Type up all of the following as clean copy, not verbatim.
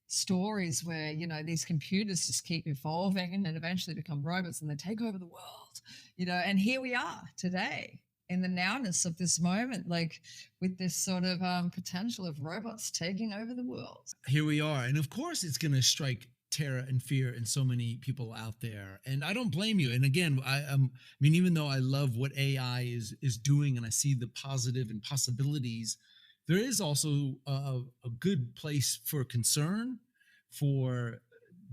stories where, these computers just keep evolving and then eventually become robots and they take over the world, and here we are today in the nowness of this moment, like with this sort of potential of robots taking over the world. Here we are. And of course, it's going to strike terror and fear in so many people out there. And I don't blame you. And again, I mean, even though I love what AI is doing and I see the positive and possibilities, there is also a good place for concern, for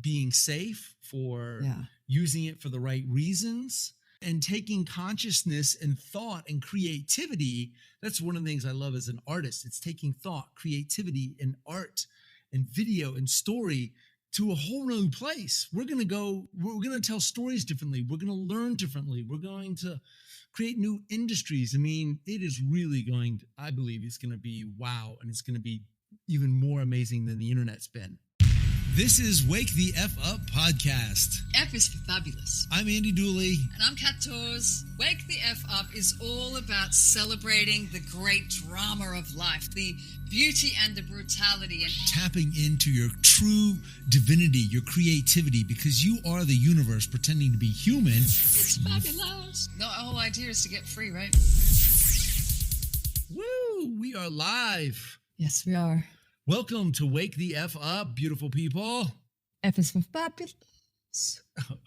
being safe, for Yeah. using it for the right reasons, and taking consciousness and thought and creativity. That's one of the things I love as an artist. It's taking thought, creativity, and art and video and story to a whole new place. We're going to tell stories differently. We're going to learn differently. We're going to create new industries. I mean, it is really I believe it's going to be wow. And it's going to be even more amazing than the internet's been. This is Wake the F Up podcast. F is for fabulous. I'm Andy Dooley. And I'm Kat Torres. Wake the F Up is all about celebrating the great drama of life, the beauty and the brutality. And tapping into your true divinity, your creativity, because you are the universe pretending to be human. It's fabulous. The whole idea is to get free, right? Woo! We are live. Yes, we are. Welcome to Wake the F Up, beautiful people. F is for fabulous.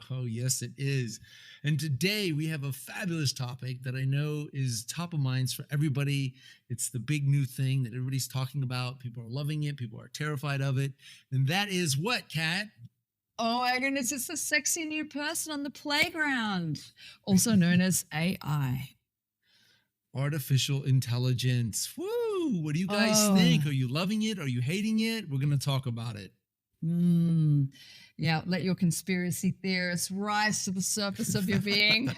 Oh, yes, it is. And today we have a fabulous topic that I know is top of minds for everybody. It's the big new thing that everybody's talking about. People are loving it. People are terrified of it. And that is what, Kat? Oh my goodness, it's the sexy new person on the playground, also known as AI. Artificial intelligence. Woo! What do you guys think? Are you loving it? Are you hating it? We're going to talk about it. Yeah, let your conspiracy theorists rise to the surface of your being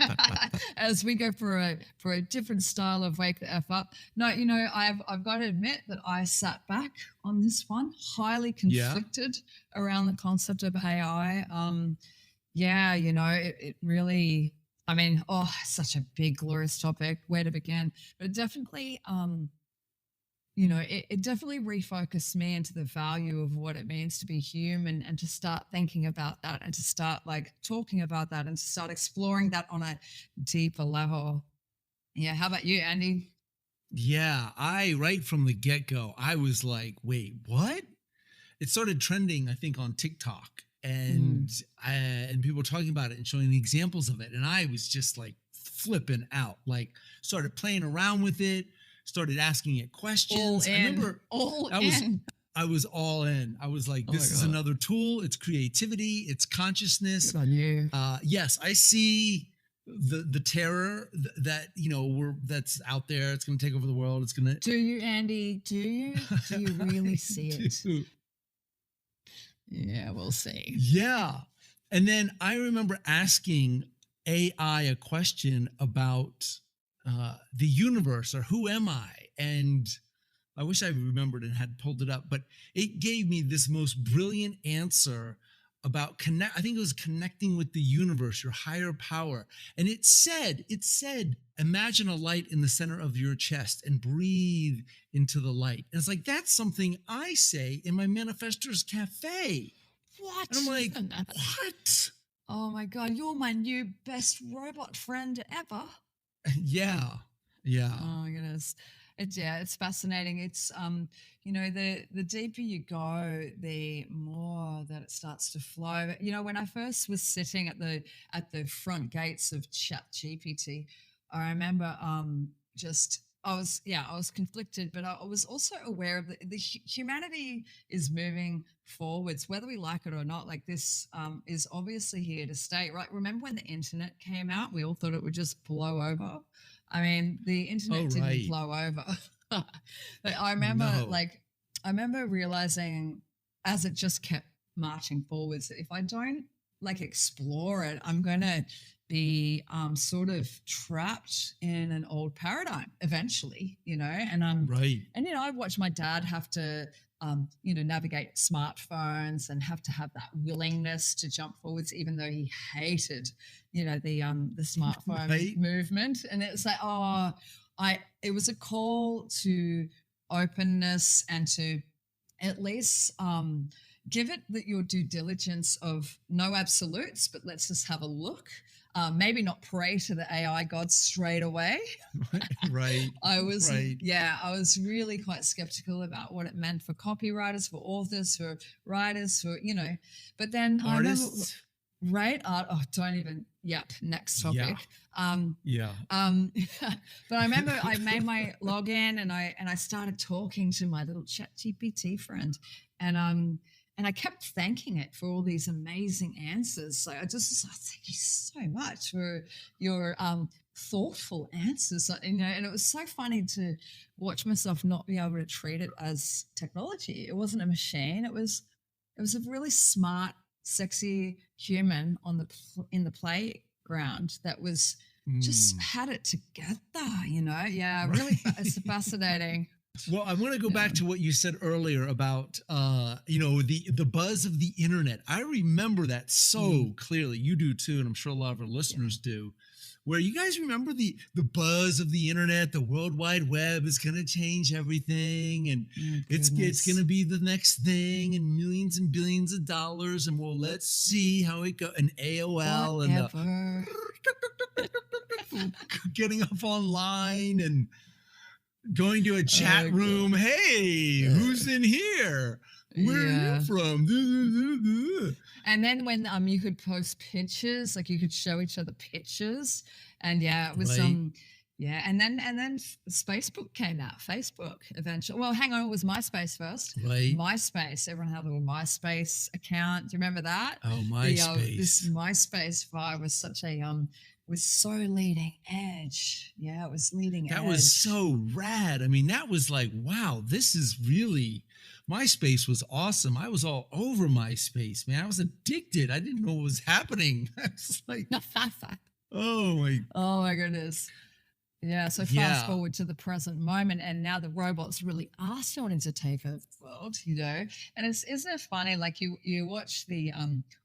as we go for a different style of Wake the F Up. No, I've got to admit that I sat back on this one, highly conflicted around the concept of AI. It really, I mean, such a big, glorious topic. Where to begin? But it definitely, it definitely refocused me into the value of what it means to be human and to start thinking about that and to start talking about that and to start exploring that on a deeper level. Yeah. How about you, Andy? Yeah, right from the get-go, I was like, wait, what? It started trending, I think, on TikTok. And people were talking about it and showing the examples of it. And I was just like flipping out, started playing around with it, started asking it questions. I remember I was all in. I was like, this is another tool. It's creativity. It's consciousness. Good on you. Yes, I see the terror that's out there. It's going to take over the world. It's going to. Do you, Andy? Do you really see it? Yeah, we'll see. Yeah. And then I remember asking AI a question about the universe or who am I? And I wish I remembered and had pulled it up, but it gave me this most brilliant answer about I think it was connecting with the universe, your higher power. And it said, imagine a light in the center of your chest and breathe into the light. And it's like, that's something I say in my Manifestors Cafe. What? And I'm like, what? Oh my God, you're my new best robot friend ever. Yeah. Oh my goodness. It's fascinating. It's the deeper you go, the more that it starts to flow. When I first was sitting at the front gates of ChatGPT, I remember I was conflicted, but I was also aware of the humanity is moving forwards, whether we like it or not. Like this is obviously here to stay, right? Remember when the internet came out? We all thought it would just blow over. I mean, the internet didn't blow over. I remember realizing as it just kept marching forwards that if I don't explore it, I'm going to be sort of trapped in an old paradigm eventually, and I've watched my dad have to navigate smartphones and have to have that willingness to jump forwards, even though he hated the smartphone movement. And it's like, it was a call to openness and to at least give it your due diligence of no absolutes, but let's just have a look. Maybe not pray to the AI gods straight away. Right. I was, Right. yeah, I was really quite skeptical about what it meant for copywriters, for authors, for writers, for, but then I remember, Artists. right? Art, oh, don't even, yep, next Yeah. topic. Um, Yeah. um, but I remember I made my login and I started talking to my little chat GPT friend and I kept thanking it for all these amazing answers. So I thank you so much for your thoughtful answers. And it was so funny to watch myself not be able to treat it as technology. It wasn't a machine. It was a really smart, sexy human in the playground that was just Mm. had it together. Yeah, really, Right. it's fascinating. Well, I want to go Yeah. back to what you said earlier about the buzz of the internet. I remember that Mm, so clearly. You do too, and I'm sure a lot of our yeah. listeners do. Where you guys remember the buzz of the internet, the World Wide Web is going to change everything, and Oh it's going to goodness. be the next thing, and millions and billions of dollars, and well, let's see how it goes. And AOL and the Whatever. getting up online and going to a chat Oh room. god. Hey, who's in here? Where are you Yeah. from? And then when you could post pictures, like you could show each other pictures, and yeah, it was Right, yeah, and then Facebook came out. Facebook eventually. Well, hang on, it was MySpace first. right. MySpace. Everyone had a little MySpace account. Do you remember that? Oh, The this MySpace. MySpace vibe was such a was so leading edge. Yeah, it was leading That was edge. so rad. I mean, that was like, wow, this is really MySpace was awesome. I was all over MySpace, man. I was addicted. I didn't know what was happening. I was like, oh my, Oh my goodness. Yeah, so fast yeah. forward to the present moment, and now the robots really are starting to take over the world. And isn't it funny? Like you watch the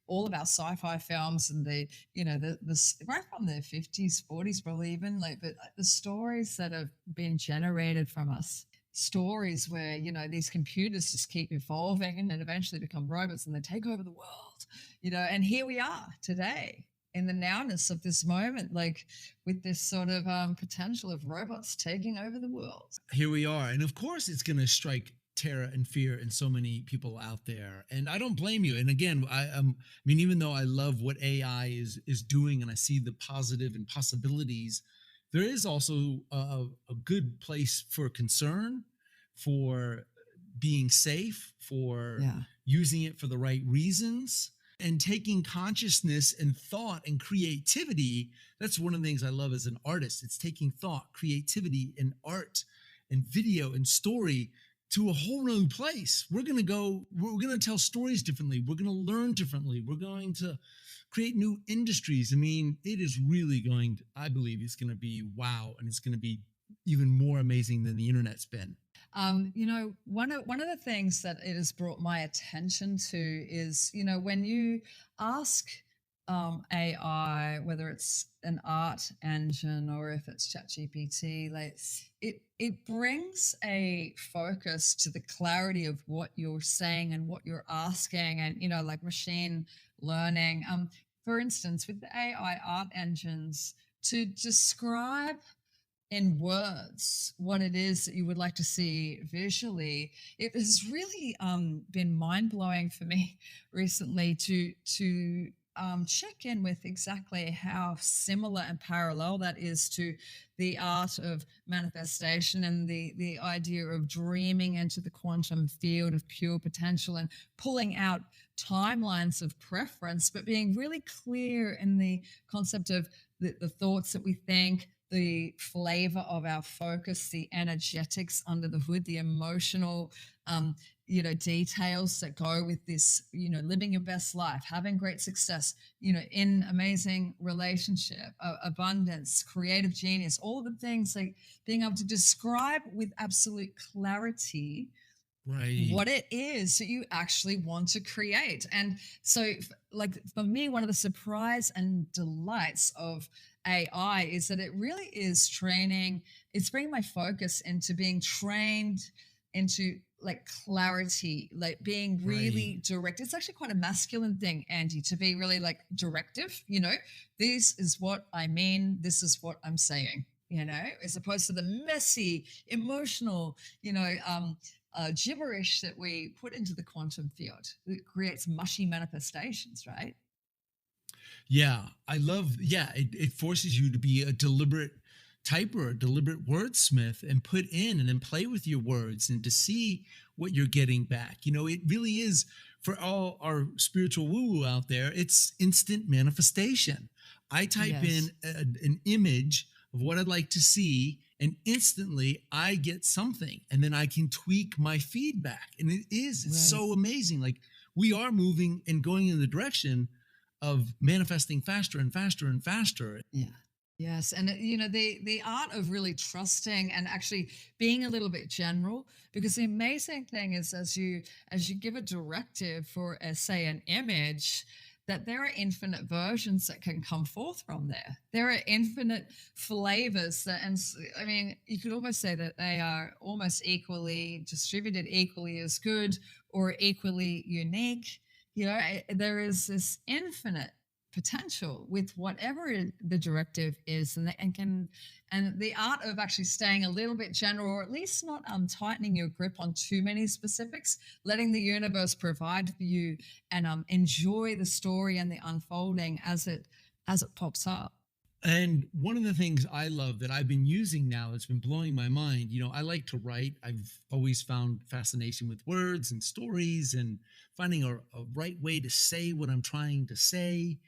all of our sci-fi films and right from the 50s, 40s, probably even but the stories that have been generated from us, stories where these computers just keep evolving and then eventually become robots and they take over the world. And here we are today in the nowness of this moment, like with this sort of potential of robots taking over the world. Here we are. And of course, it's going to strike terror and fear in so many people out there. And I don't blame you. And again, I mean, even though I love what AI is doing and I see the positive and possibilities, there is also a good place for concern, for being safe, for Yeah. using it for the right reasons, and taking consciousness and thought and creativity. That's one of the things I love as an artist. It's taking thought, creativity, and art and video and story to a whole new place. We're going to tell stories differently. We're going to learn differently. We're going to create new industries. I mean, it is really I believe it's going to be wow. And it's going to be even more amazing than the internet's been. One of the things that it has brought my attention to is, when you ask AI, whether it's an art engine or if it's ChatGPT, like it brings a focus to the clarity of what you're saying and what you're asking, and like machine learning. For instance, with the AI art engines, to describe in words what it is that you would like to see visually, it has really been mind-blowing for me recently to check in with exactly how similar and parallel that is to the art of manifestation and the idea of dreaming into the quantum field of pure potential and pulling out timelines of preference, but being really clear in the concept of the thoughts that we think, the flavor of our focus, the energetics under the hood, the emotional, details that go with this, living your best life, having great success, in amazing relationship, abundance, creative genius, all of the things, like being able to describe with absolute clarity Right. what it is that you actually want to create. And so, like for me, one of the surprise and delights of AI is that it really is training, it's bringing my focus into being trained into like clarity, like being Right. really direct. It's actually quite a masculine thing, Andy, to be really like directive, this is what I mean, this is what I'm saying, as opposed to the messy, emotional, gibberish that we put into the quantum field. It creates mushy manifestations, right? Yeah, I love, yeah, it forces you to be a deliberate typer, a deliberate wordsmith, and put in and then play with your words and to see what you're getting back. It really is for all our spiritual woo woo out there, it's instant manifestation. I type in Yes. an image of what I'd like to see, and instantly I get something, and then I can tweak my feedback. And it's Right. so amazing. Like we are moving and going in the direction of manifesting faster and faster and faster. Yeah. Yes, and the art of really trusting and actually being a little bit general, because the amazing thing is as you give a directive for say an image, that there are infinite versions that can come forth from there. There are infinite flavors that, I mean, you could almost say that they are almost equally distributed, equally as good, or equally unique. There is this infinite potential with whatever the directive is, and the art of actually staying a little bit general, or at least not tightening your grip on too many specifics, letting the universe provide for you, and enjoy the story and the unfolding as it pops up. And one of the things I love that I've been using now that's been blowing my mind, I like to write. I've always found fascination with words and stories and finding a right way to say what I'm trying to say.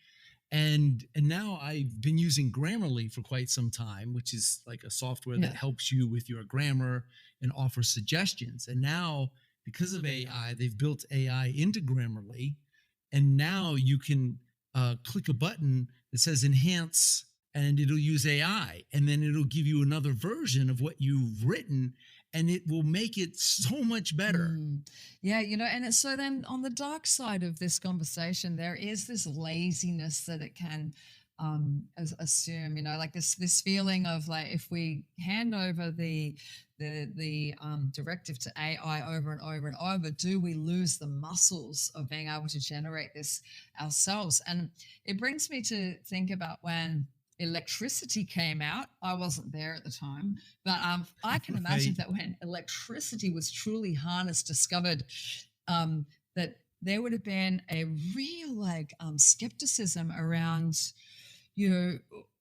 And now I've been using Grammarly for quite some time, which is like a software that Yeah. helps you with your grammar and offers suggestions. And now, because of AI, they've built AI into Grammarly, and now you can click a button that says enhance, and it'll use AI, and then it'll give you another version of what you've written, and it will make it so much better. Mm. Yeah, and it's so then on the dark side of this conversation, there is this laziness that it can assume, like this feeling of like if we hand over the directive to AI over and over and over, do we lose the muscles of being able to generate this ourselves? And it brings me to think about when electricity came out. I wasn't there at the time, but I can imagine Right. that when electricity was truly harnessed, discovered, that there would have been a real like skepticism around, you know,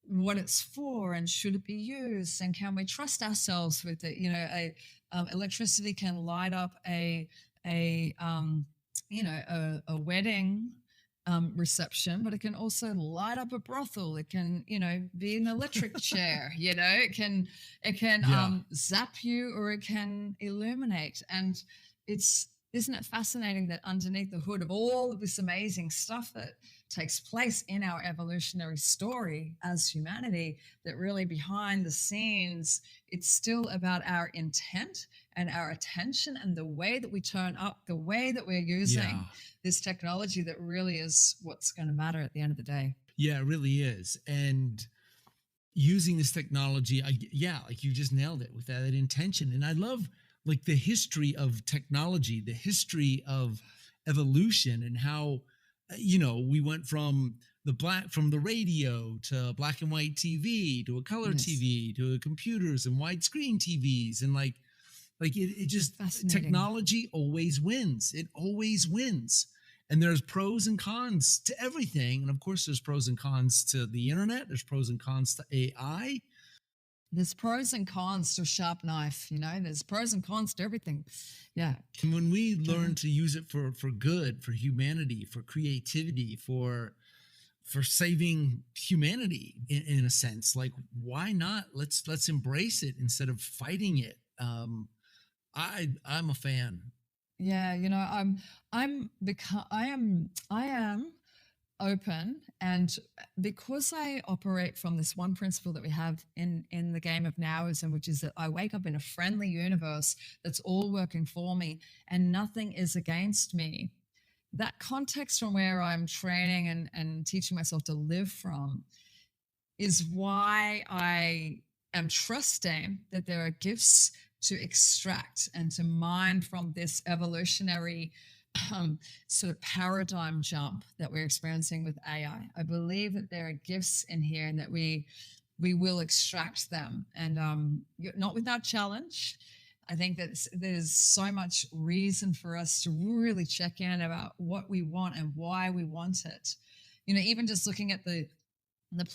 what it's for and should it be used and can we trust ourselves with it? Electricity can light up a a wedding reception, but it can also light up a brothel. It can, be an electric chair. It can Yeah. zap you, or it can illuminate. And isn't it fascinating that underneath the hood of all of this amazing stuff that takes place in our evolutionary story as humanity, that really behind the scenes, it's still about our intent and our attention and the way that we turn up, the way that we're using Yeah. this technology, that really is what's going to matter at the end of the day. Yeah, it really is. And using this technology, yeah, like you just nailed it with that intention. And I love like the history of technology, the history of evolution, and how we went from the radio to black and white TV to a color Yes. TV to computers and widescreen TVs, and it It's just, fascinating. technology always wins. It always wins. And there's pros and cons to everything. And of course, there's pros and cons to the internet. There's pros and cons to AI. There's pros and cons to a sharp knife, there's pros and cons to everything. Yeah. And when we Totally. learn to use it for good, for humanity, for creativity, for saving humanity in a sense, like why not? Let's embrace it instead of fighting it. I'm a fan. Yeah, I am open, and because I operate from this one principle that we have in the game of nowism, which is that I wake up in a friendly universe that's all working for me and nothing is against me. That context from where I'm training and teaching myself to live from is why I am trusting that there are gifts to extract and to mine from this evolutionary um, sort of paradigm jump that we're experiencing with AI. I believe that there are gifts in here and that we will extract them, and not without challenge. I think that there's so much reason for us to really check in about what we want and why we want it. Even just looking at the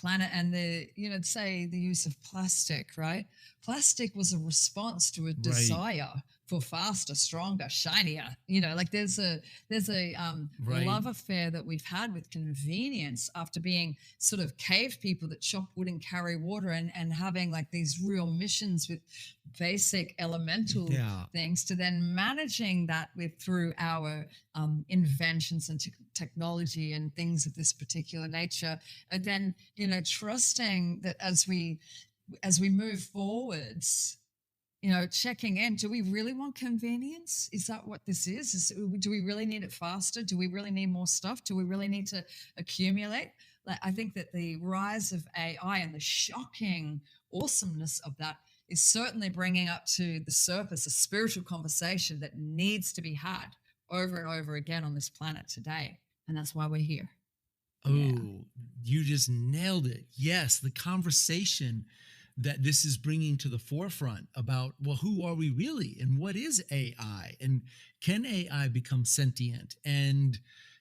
planet and say the use of plastic, right? Plastic was a response to a Right. desire for faster, stronger, shinier. Like there's a Right. love affair that we've had with convenience after being sort of cave people that chop wood and carry water, and having like these real missions with basic elemental Yeah. things, to then managing that with through our inventions and technology and things of this particular nature. And then trusting that as we move forwards, checking in, do we really want convenience? Is that what this is? Do we really need it faster? Do we really need more stuff? Do we really need to accumulate? Like, I think that the rise of AI and the shocking awesomeness of that is certainly bringing up to the surface a spiritual conversation that needs to be had over and over again on this planet today. And that's why we're here. Yeah. Oh, you just nailed it. Yes, the conversation that this is bringing to the forefront about, well, who are we really? And what is AI? And can AI become sentient? And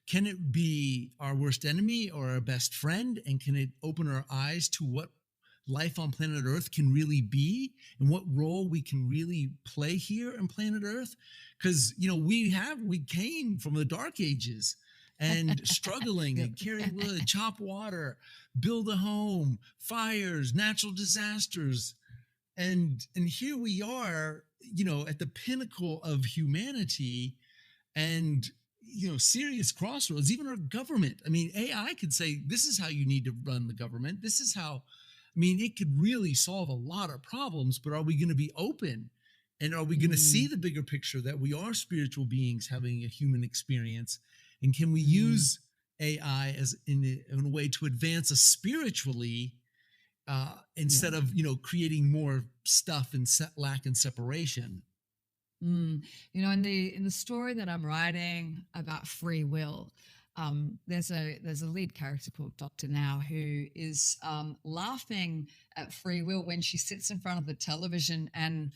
can it be our worst enemy or our best friend? And can it open our eyes to what life on planet Earth can really be and what role we can really play here on planet Earth? Because, we came from the dark ages and struggling Yep. and carry wood, chop water, build a home, fires, natural disasters. And here we are, at the pinnacle of humanity, and serious crossroads. Even our government, I mean, AI could say this is how you need to run the government. This is how, I mean, it could really solve a lot of problems. But are we going to be open, and are we going to see Mm, the bigger picture that we are spiritual beings having a human experience? And can we mm, use AI as in a way to advance us spiritually, instead yeah. of creating more stuff and lack and separation? Mm. In the story that I'm writing about free will, there's a lead character called Dr. Now who is laughing at free will when she sits in front of the television and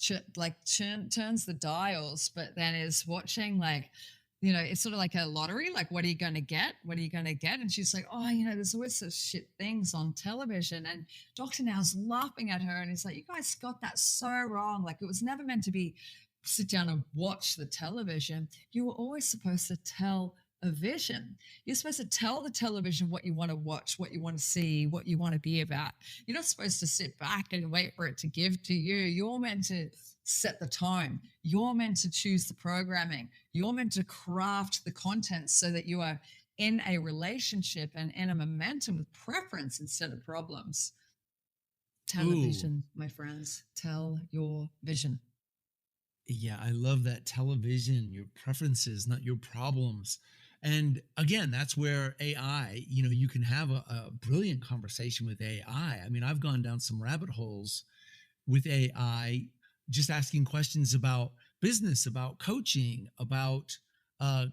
turns the dials, but then is watching, like, it's sort of like a lottery. Like, what are you going to get? What are you going to get? And she's like, oh, there's always such shit things on television. And Dr. Now's laughing at her and he's like, you guys got that so wrong. Like, it was never meant to be sit down and watch the television. You were always supposed to tell a vision. You're supposed to tell the television what you want to watch, what you want to see, what you want to be about. You're not supposed to sit back and wait for it to give to you. You're meant to set the tone. You're meant to choose the programming. You're meant to craft the content so that you are in a relationship and in a momentum with preference instead of problems. Ooh, Television, my friends. Tell your vision. yeah, I love that. Television, your preferences, not your problems. And again, that's where AI, you can have a brilliant conversation with AI. I mean, I've gone down some rabbit holes with AI, just asking questions about business, about coaching, about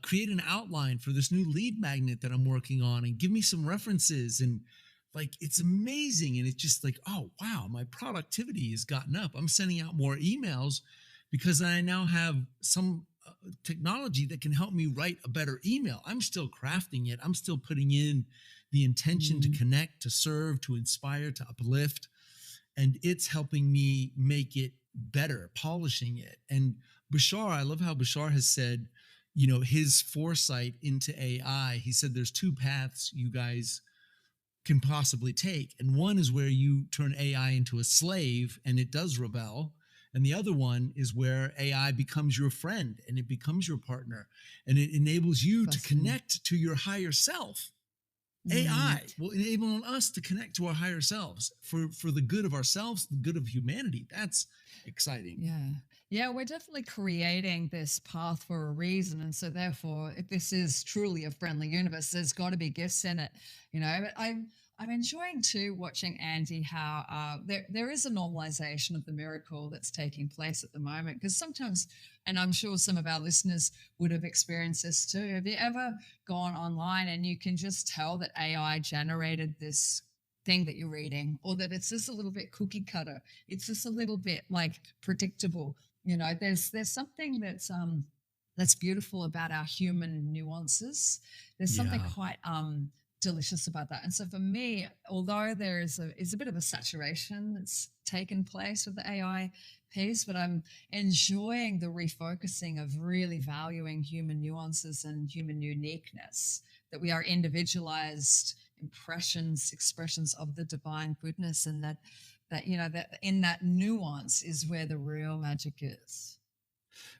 create an outline for this new lead magnet that I'm working on, and give me some references. And like, it's amazing. And it's just like, oh, wow, my productivity has gotten up. I'm sending out more emails because I now have some technology that can help me write a better email. I'm still crafting it, I'm still putting in the intention to Mm, connect, to serve, to inspire, to uplift, and it's helping me make it better, polishing it. And Bashar, I love how Bashar has said, his foresight into AI. He said there's two paths you guys can possibly take. And one is where you turn AI into a slave and it does rebel. And the other one is where AI becomes your friend and it becomes your partner and it enables you to fascinating. connect to your higher self. Mm, AI will enable us to connect to our higher selves for the good of ourselves, the good of humanity. That's exciting. yeah. Yeah, we're definitely creating this path for a reason. And so therefore, if this is truly a friendly universe, there's got to be gifts in it. But I'm enjoying too watching Andy how there is a normalization of the miracle that's taking place at the moment. Because sometimes, and I'm sure some of our listeners would have experienced this too. Have you ever gone online and you can just tell that AI generated this thing that you're reading, or that it's just a little bit cookie cutter? It's just a little bit like predictable. There's something that's beautiful about our human nuances. There's something Yeah. quite delicious about that. And so for me, although there is a bit of a saturation that's taken place with the AI piece, but I'm enjoying the refocusing of really valuing human nuances and human uniqueness, that we are individualized impressions, expressions of the divine goodness, and that in that nuance is where the real magic is.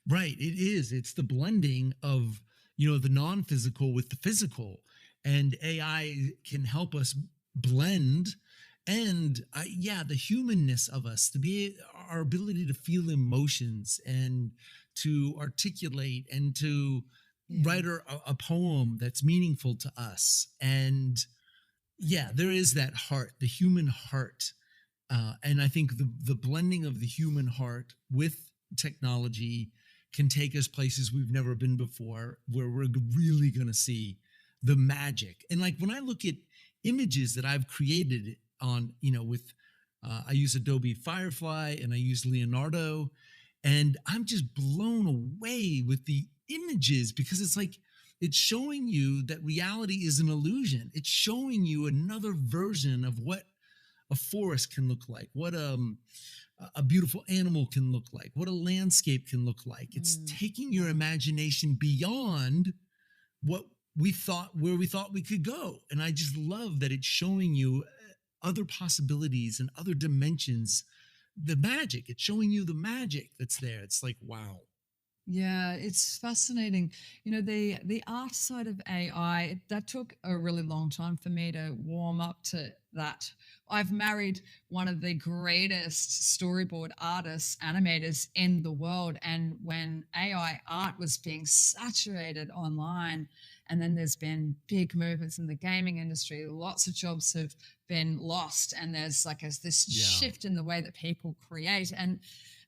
Right. It is. It's the blending of, the non-physical with the physical. And AI can help us blend and yeah, the humanness of us, to be our ability to feel emotions and to articulate and to Yeah. write a poem that's meaningful to us. And yeah, there is that heart, the human heart. And I think the blending of the human heart with technology can take us places we've never been before, where we're really going to see the magic. And like when I look at images that I've created on, with I use Adobe Firefly and I use Leonardo, and I'm just blown away with the images because it's like it's showing you that reality is an illusion. It's showing you another version of what a forest can look like, what a beautiful animal can look like, what a landscape can look like. It's Mm, taking your yeah. imagination beyond what where we thought we could go. And I just love that it's showing you other possibilities and other dimensions. The magic, it's showing you the magic that's there. It's like, wow. Yeah, it's fascinating. The art side of AI, that took a really long time for me to warm up to that. I've married one of the greatest storyboard artists, animators in the world. And when AI art was being saturated online, and then there's been big movements in the gaming industry, lots of jobs have been lost. And there's like this Yeah. shift in the way that people create. And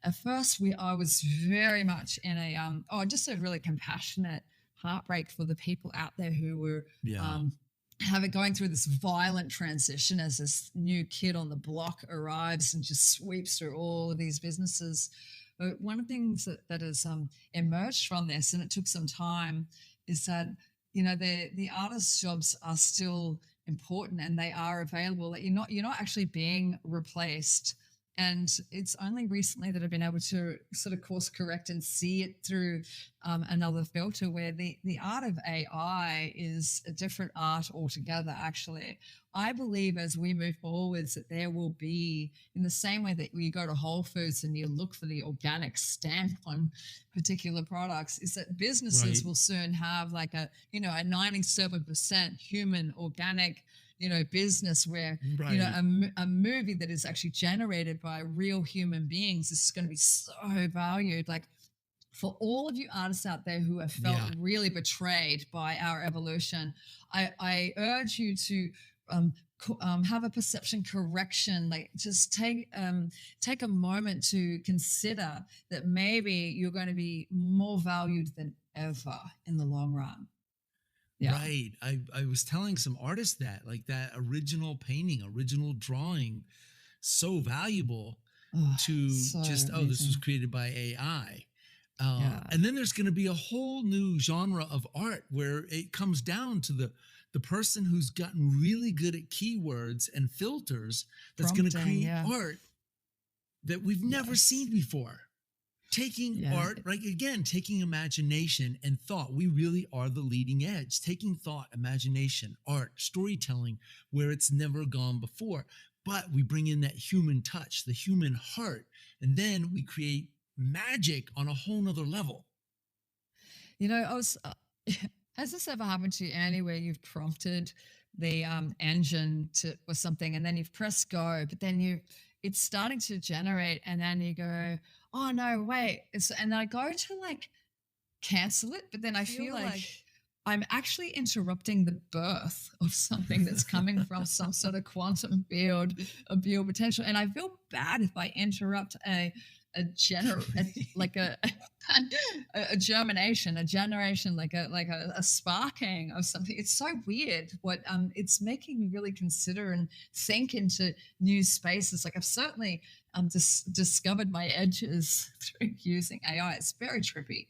at first I was very much in a just a really compassionate heartbreak for the people out there who were Yeah. um having going through this violent transition as this new kid on the block arrives and just sweeps through all of these businesses. But one of the things that has emerged from this, and it took some time, is that the artists' jobs are still important and they are available. That you're not actually being replaced, and it's only recently that I've been able to sort of course correct and see it through another filter, where the art of AI is a different art altogether, actually. I believe as we move forwards that there will be, in the same way that you go to Whole Foods and you look for the organic stamp on particular products, is that businesses Right. will soon have like a 97% human organic business, where Right. a movie that is actually generated by real human beings is going to be so valued. Like, for all of you artists out there who have felt Yeah. really betrayed by our evolution, I urge you to have a perception correction. Like, just take a moment to consider that maybe you're going to be more valued than ever in the long run. Yeah. Right. I was telling some artists that, like, that original painting, original drawing, so valuable Oh, to so just, oh, this was amazing. created by AI. Yeah. And then there's going to be a whole new genre of art where it comes down to the person who's gotten really good at keywords and filters that's going to Prompting. create Yeah. art that we've never Yes. seen before. Taking Yeah. art, like, again, taking imagination and thought. We really are the leading edge. Taking thought, imagination, art, storytelling where it's never gone before. But we bring in that human touch, the human heart, and then we create magic on a whole nother level. I was. Has this ever happened to you, Annie, where you've prompted the engine to or something, and then you've pressed go, but then it's starting to generate, and then you go, "Oh no, wait!" And I go to like cancel it, but then I feel like I'm actually interrupting the birth of something that's coming from some sort of quantum field of pure potential. And I feel bad if I interrupt a gener a, like a germination, a generation, like a sparking of something. It's so weird. What it's making me really consider and think into new spaces. Like I've certainly discovered my edges through using AI. It's very trippy.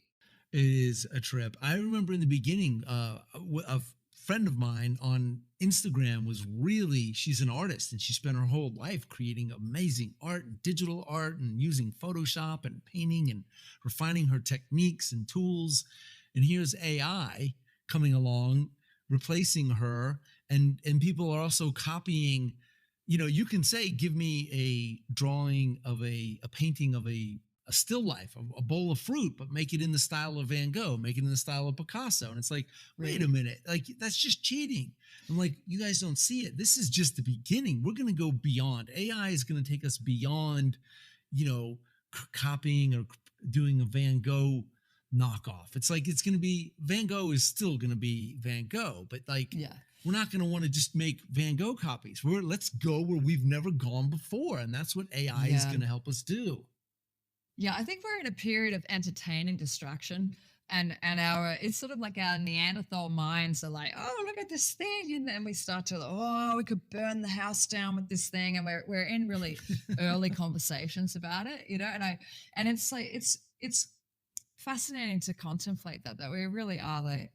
It is a trip. I remember in the beginning, a friend of mine on Instagram was really, she's an artist and she spent her whole life creating amazing art and digital art and using Photoshop and painting and refining her techniques and tools. And here's AI coming along, replacing her. And people are also copying, you can say, give me a drawing of a painting of a still life, a bowl of fruit, but make it in the style of Van Gogh, make it in the style of Picasso. And it's like, wait a Right. minute, like that's just cheating. I'm like, you guys don't see it. This is just the beginning. We're going to go beyond. AI is going to take us beyond, you know, copying or doing a Van Gogh knockoff. It's like, it's going to be, Van Gogh is still going to be Van Gogh, but like, Yeah. we're not going to want to just make Van Gogh copies. Let's go where we've never gone before. And that's what AI is Yeah. going to help us do. Yeah, I think we're in a period of entertaining distraction, and our it's sort of like our Neanderthal minds are like, oh, look at this thing, and then we start to, oh, we could burn the house down with this thing, and we're in really early conversations about it, and it's like it's fascinating to contemplate that we really are like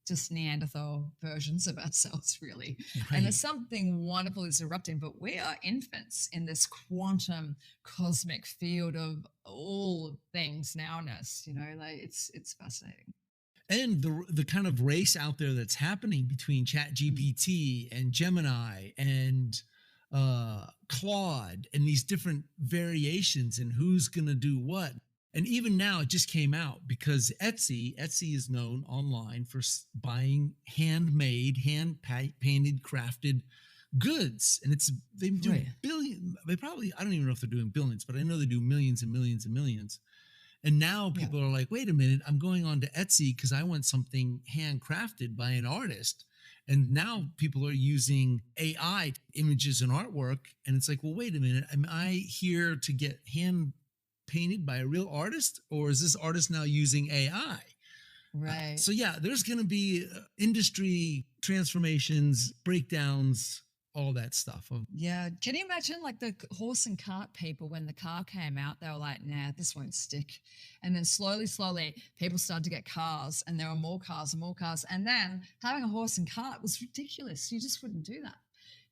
just Neanderthal versions of ourselves, really. And there's Right. something wonderful is erupting, but we are infants in this quantum cosmic field of all things nowness. Like it's fascinating. And the kind of race out there that's happening between Chat Mm. GPT and Gemini and Claude and these different variations and who's going to do what. And even now, it just came out because Etsy is known online for buying handmade, painted, crafted goods, and they do Right. billion. They probably, I don't even know if they're doing billions, but I know they do millions and millions and millions. And now Yeah. people are like, wait a minute, I'm going on to Etsy because I want something handcrafted by an artist. And now people are using AI images and artwork. And it's like, well, wait a minute, am I here to get hand painted by a real artist? Or is this artist now using AI? Right. So, yeah, there's going to be industry transformations, breakdowns, all that stuff. Yeah. Can you imagine like the horse and cart people when the car came out? They were like, nah, this won't stick. And then slowly, slowly, people started to get cars and there were more cars and more cars. And then having a horse and cart was ridiculous. You just wouldn't do that.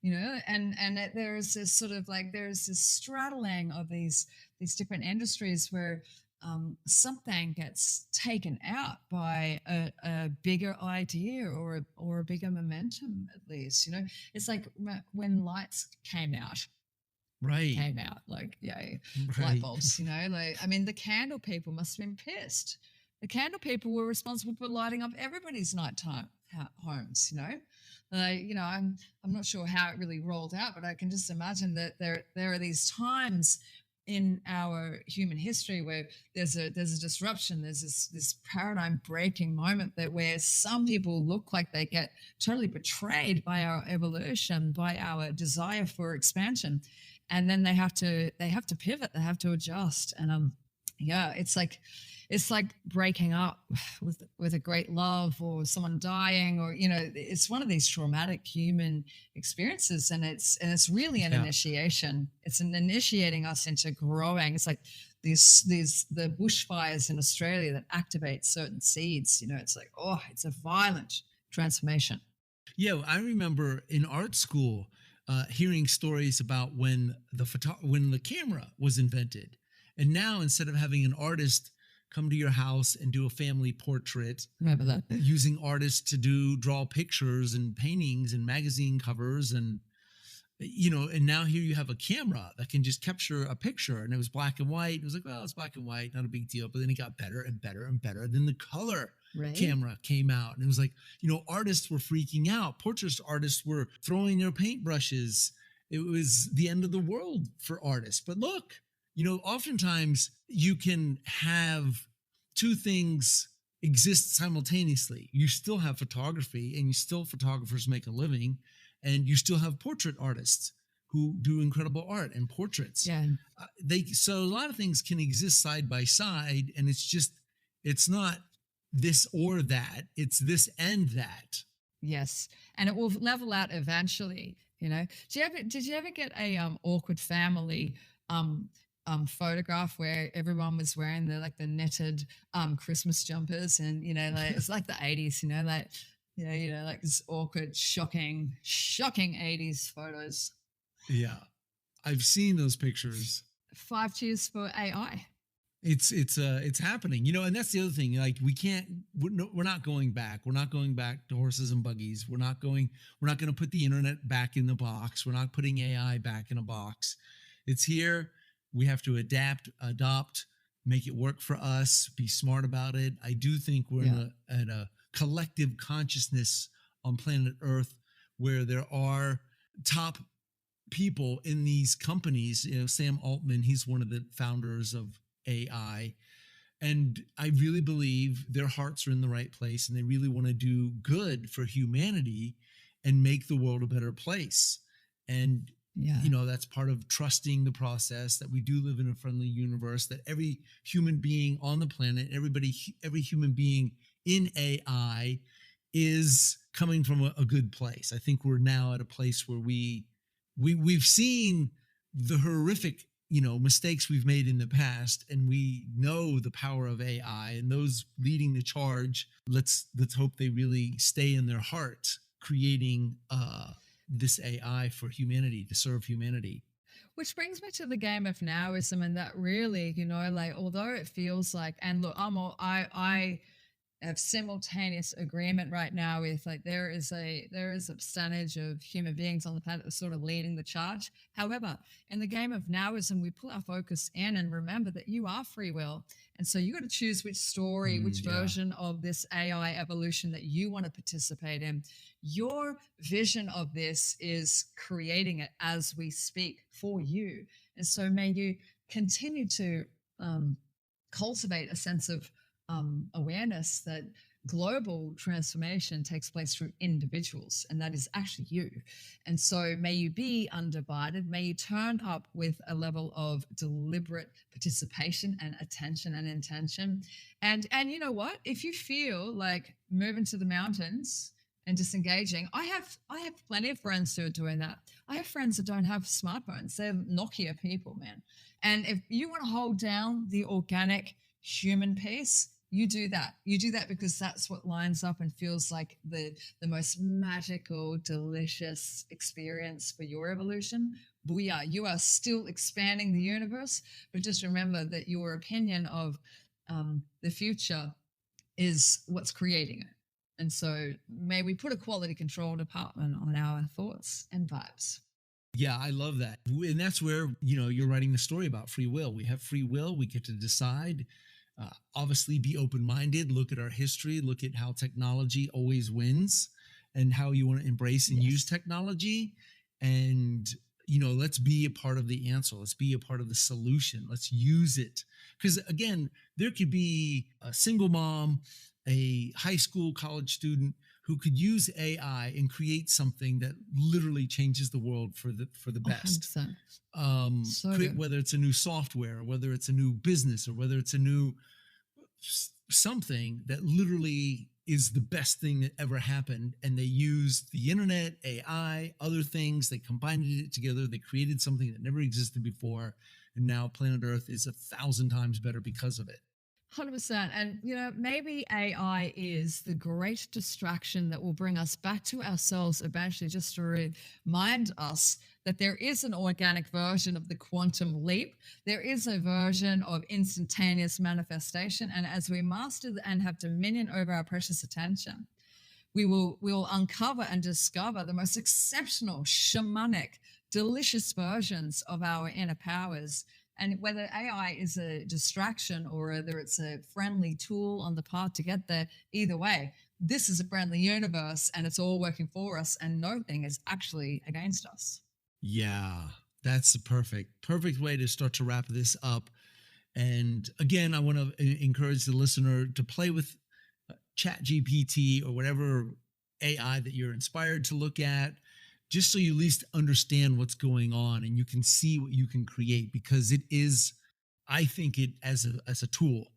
There is this sort of like there's this straddling of these different industries where something gets taken out by a bigger idea or a bigger momentum, at least. It's like when lights Right, came out, like, yay, light right, bulbs, like, I mean, the candle people must have been pissed. The candle people were responsible for lighting up everybody's nighttime homes, I'm not sure how it really rolled out, but I can just imagine that there are these times in our human history where there's a disruption, there's this paradigm breaking moment that where some people look like they get totally betrayed by our evolution, by our desire for expansion, and then they have to pivot, they have to adjust, and yeah, it's like breaking up with a great love or someone dying, or it's one of these traumatic human experiences, and it's really an yeah. initiation. It's an initiating us into growing. It's like these the bushfires in Australia that activate certain seeds. It's like, oh, it's a violent transformation. Yeah, I remember in art school hearing stories about when the camera was invented, and now instead of having an artist come to your house and do a family portrait, Remember that? using artists to draw pictures and paintings and magazine covers and now here you have a camera that can just capture a picture, and it was black and white. It was like, well, it's black and white, not a big deal. But then it got better and better and better. Then the color Right. camera came out, and it was like, artists were freaking out. Portrait artists were throwing their paintbrushes. It was the end of the world for artists. But look, oftentimes you can have two things exist simultaneously. You still have photography, and you still photographers make a living, and you still have portrait artists who do incredible art and portraits. Yeah. They so a lot of things can exist side by side, and it's not this or that. It's this and that. Yes, and it will level out eventually. Did you ever get a awkward family um photograph where everyone was wearing the knitted Christmas jumpers, and like it's like the 80s, like like this awkward, shocking 80s photos. Yeah, I've seen those pictures. 5 cheers for AI. It's happening, and that's the other thing. Like we can't, we're not going back. We're not going back to horses and buggies. We're not going to put the internet back in the box. We're not putting AI back in a box. It's here. We have to adapt, adopt, make it work for us, be smart about it. I do think we're Yeah. at a collective consciousness on planet Earth where there are top people in these companies. Sam Altman, he's one of the founders of AI. And I really believe their hearts are in the right place, and they really want to do good for humanity and make the world a better place. And, Yeah. that's part of trusting the process, that we do live in a friendly universe, that every human being on the planet, every human being in AI is coming from a good place. I think we're now at a place where we've seen the horrific mistakes we've made in the past, and we know the power of AI, and those leading the charge, let's hope they really stay in their heart, creating this AI for humanity, to serve humanity. Which brings me to the game of nowism, and that really, like although it feels like, and look, I have simultaneous agreement right now with like there is a percentage of human beings on the planet that's sort of leading the charge. However, in the game of nowism, we put our focus in and remember that you are free will. And so you got to choose which story, which Yeah. version of this AI evolution that you want to participate in. Your vision of this is creating it as we speak for you. And so may you continue to um, cultivate a sense of awareness that global transformation takes place through individuals, and that is actually you. And so, may you be undivided, may you turn up with a level of deliberate participation and attention and intention. And you know what? If you feel like moving to the mountains and disengaging, I have plenty of friends who are doing that. I have friends that don't have smartphones. They're Nokia people, man. And if you want to hold down the organic human piece, you do that. You do that because that's what lines up and feels like the most magical, delicious experience for your evolution. Booyah, you are still expanding the universe, but just remember that your opinion of the future is what's creating it. And so may we put a quality control department on our thoughts and vibes. Yeah, I love that. And that's where, you're writing the story about free will. We have free will. We get to decide. Obviously, be open minded. Look at our history. Look at how technology always wins, and how you want to embrace and use Yes. technology. And, let's be a part of the answer. Let's be a part of the solution. Let's use it. Because again, there could be a single mom, a high school, college student who could use AI and create something that literally changes the world for the best. 100%. So Create, good. whether it's a new software, whether it's a new business, or whether it's a new something that literally is the best thing that ever happened. And they used the internet, AI, other things. They combined it together. They created something that never existed before. And now planet Earth is 1,000 times better because of it. 100%. And, maybe AI is the great distraction that will bring us back to ourselves eventually, just to remind us that there is an organic version of the quantum leap. There is a version of instantaneous manifestation. And as we master and have dominion over our precious attention, we will uncover and discover the most exceptional, shamanic, delicious versions of our inner powers. And whether AI is a distraction or whether it's a friendly tool on the path to get there, either way, this is a friendly universe and it's all working for us, and nothing is actually against us. Yeah, that's the perfect way to start to wrap this up. And again, I want to encourage the listener to play with ChatGPT or whatever AI that you're inspired to look at, just so you at least understand what's going on and you can see what you can create, because it is, I think it as a tool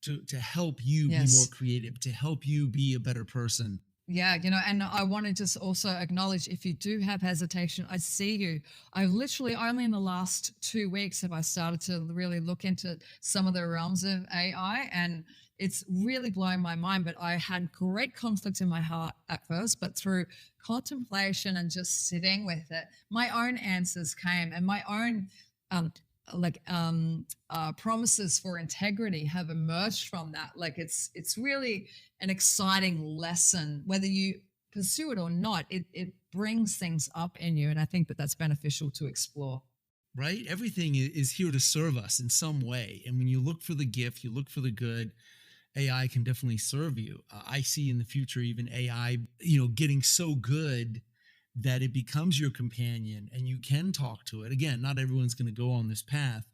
to help you be more Yes. creative, to help you be a better person. Yeah, and I want to just also acknowledge, if you do have hesitation, I see you. I literally only in the last 2 weeks have I started to really look into some of the realms of AI, and it's really blowing my mind. But I had great conflict in my heart at first, but through contemplation and just sitting with it, my own answers came, and my own um, promises for integrity have emerged from that. Like it's really an exciting lesson, whether you pursue it or not. It brings things up in you, and I think that that's beneficial to explore. Right? Everything is here to serve us in some way. And when you look for the gift, you look for the good, AI can definitely serve you. I see in the future even AI, getting so good that it becomes your companion and you can talk to it. Again, not everyone's going to go on this path,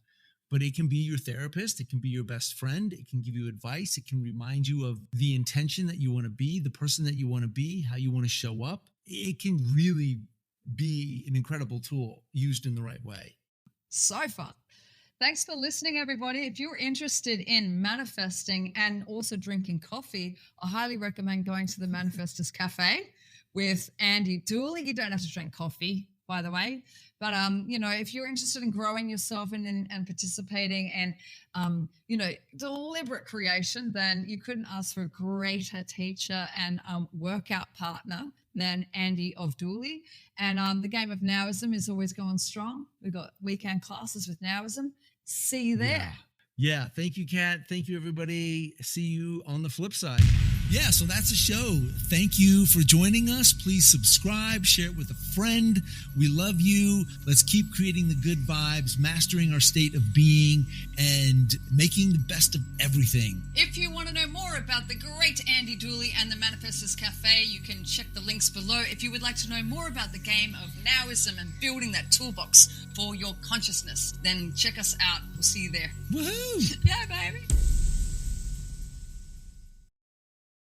but it can be your therapist. It can be your best friend. It can give you advice. It can remind you of the intention that you want to be, the person that you want to be, how you want to show up. It can really be an incredible tool used in the right way. So fun. Thanks for listening, everybody. If you're interested in manifesting and also drinking coffee, I highly recommend going to the Manifestors Cafe with Andy Dooley. You don't have to drink coffee, by the way. But, if you're interested in growing yourself and participating in, deliberate creation, then you couldn't ask for a greater teacher and workout partner than Andy of Dooley. And the game of Nowism is always going strong. We've got weekend classes with Nowism. See you there. Yeah. Thank you, Kat. Thank you, everybody. See you on the flip side. Yeah, so that's the show. Thank you for joining us. Please subscribe, share it with a friend. We love you. Let's keep creating the good vibes, mastering our state of being, and making the best of everything. If you want to know more about the great Andy Dooley and the Manifestors Cafe, you can check the links below. If you would like to know more about the game of Nowism and building that toolbox for your consciousness, then check us out. We'll see you there. Woohoo! Yeah, baby.